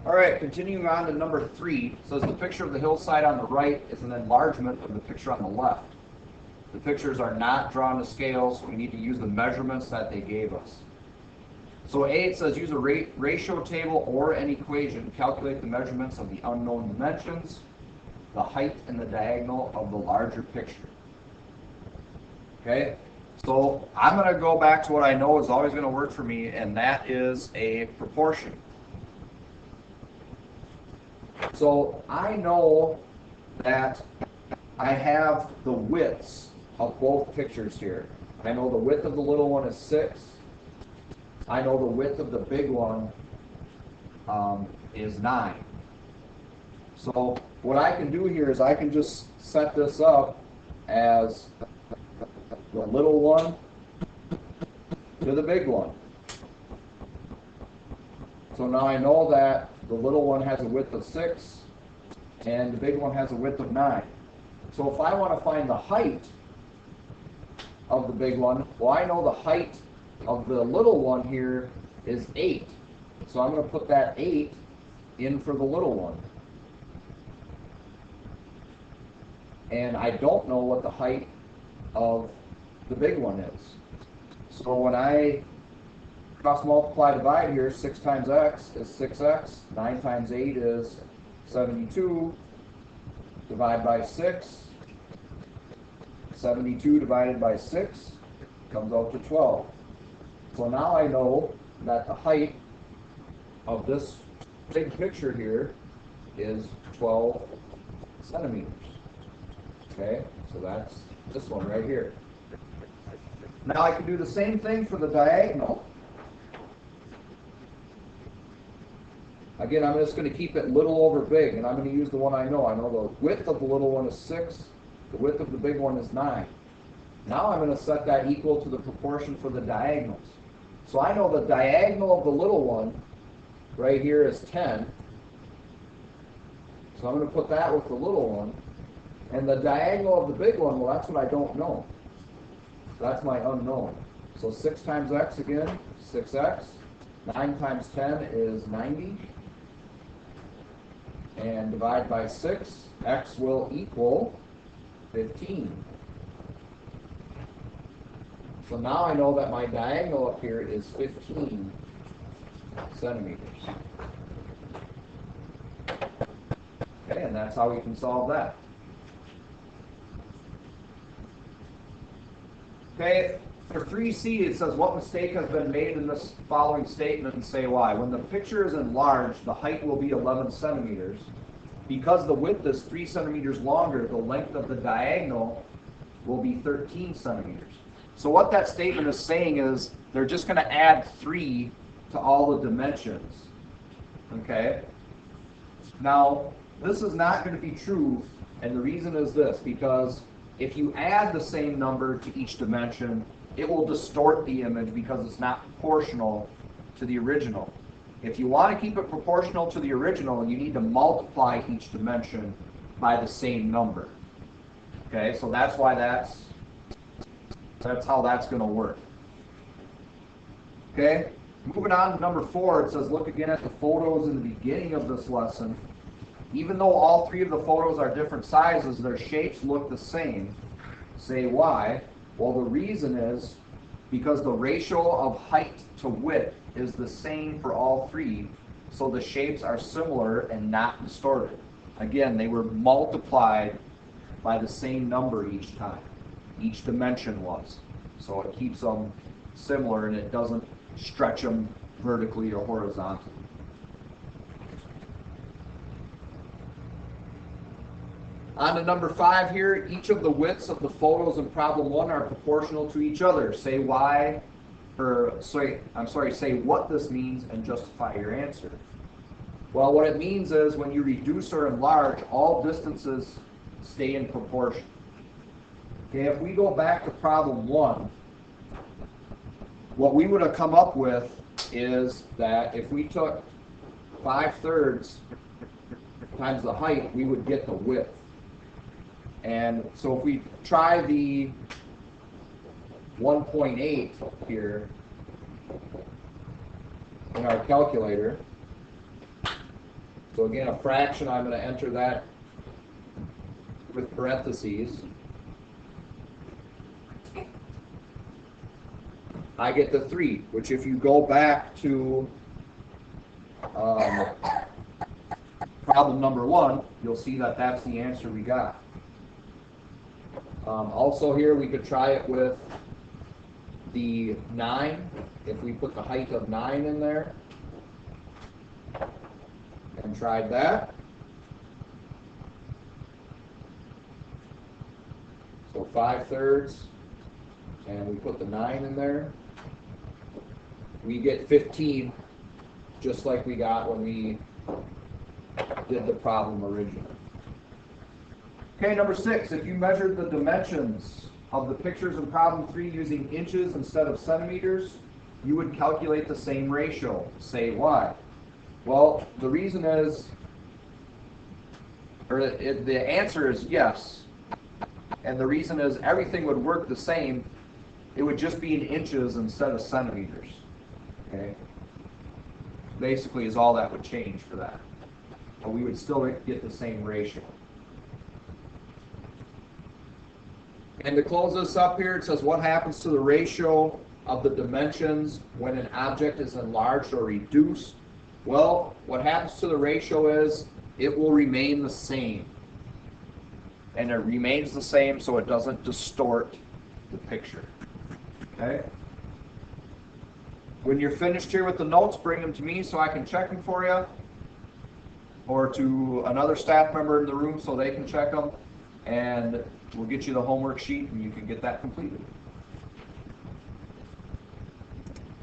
All right, continuing on to number 3, says the picture of the hillside on the right is an enlargement of the picture on the left. The pictures are not drawn to scale, so we need to use the measurements that they gave us. So A, it says use a ratio table or an equation. Calculate the measurements of the unknown dimensions, the height and the diagonal of the larger picture. Okay, so I'm going to go back to what I know is always going to work for me, and that is a proportion. So I know that I have the widths of both pictures here. I know the width of the little one is 6. I know the width of the big one is 9. So what I can do here is I can just set this up as the little one to the big one. So now I know that the little one has a width of 6 and the big one has a width of 9. So if I want to find the height of the big one, well, I know the height of the little one here is 8. So I'm going to put that 8 in for the little one. And I don't know what the height of the big one is. So when I cross multiply divide here, 6 times x is 6x, 9 times 8 is 72, divide by 6, 72 divided by 6 comes out to 12. So now I know that the height of this big picture here is 12 centimeters. Okay, so that's this one right here. Now I can do the same thing for the diagonal. Again, I'm just going to keep it little over big, and I'm going to use the one I know. I know the width of the little one is 6, the width of the big one is 9. Now I'm going to set that equal to the proportion for the diagonals. So I know the diagonal of the little one right here is 10. So I'm going to put that with the little one. And the diagonal of the big one, well, that's what I don't know. That's my unknown. So 6 times x again, 6x. 9 times 10 is 90. And divide by 6, x will equal 15. So now I know that my diagonal up here is 15 centimeters. Okay, and that's how we can solve that. Okay, for 3C, it says what mistake has been made in this following statement and say why. When the picture is enlarged, the height will be 11 centimeters. Because the width is 3 centimeters longer, the length of the diagonal will be 13 centimeters. So what that statement is saying is they're just going to add 3 to all the dimensions. Okay? Now, this is not going to be true, and the reason is this, because if you add the same number to each dimension, it will distort the image because it's not proportional to the original. If you want to keep it proportional to the original, you need to multiply each dimension by the same number. Okay, so that's why that's how that's going to work. Okay, moving on to number 4, it says look again at the photos in the beginning of this lesson. Even though all 3 of the photos are different sizes, their shapes look the same. Say why? Well, the reason is because the ratio of height to width is the same for all 3, so the shapes are similar and not distorted. Again, they were multiplied by the same number each time. Each dimension was. So it keeps them similar and it doesn't stretch them vertically or horizontally. On to number 5 here, each of the widths of the photos in problem 1 are proportional to each other. Say why, say what this means and justify your answer. Well, what it means is when you reduce or enlarge, all distances stay in proportion. Okay, if we go back to problem 1, what we would have come up with is that if we took 5/3 times the height, we would get the width. And so if we try the 1.8 here in our calculator, So again, a fraction, I'm going to enter that with parentheses. I get the 3, which if you go back to problem number 1, you'll see that that's the answer we got. Also here, we could try it with the 9, if we put the height of 9 in there, and tried that. So 5/3, and we put the 9 in there. We get 15, just like we got when we did the problem originally. Okay, number 6, if you measured the dimensions of the pictures in problem 3 using inches instead of centimeters, you would calculate the same ratio. Say why? Well, the reason is, the answer is yes. And the reason is everything would work the same. It would just be in inches instead of centimeters. Okay? Basically is all that would change for that. But we would still get the same ratio. And to close this up here, it says what happens to the ratio of the dimensions when an object is enlarged or reduced? Well, what happens to the ratio is it will remain the same. And it remains the same so it doesn't distort the picture. Okay? When you're finished here with the notes, bring them to me so I can check them for you, or to another staff member in the room so they can check them, and we'll get you the homework sheet and you can get that completed.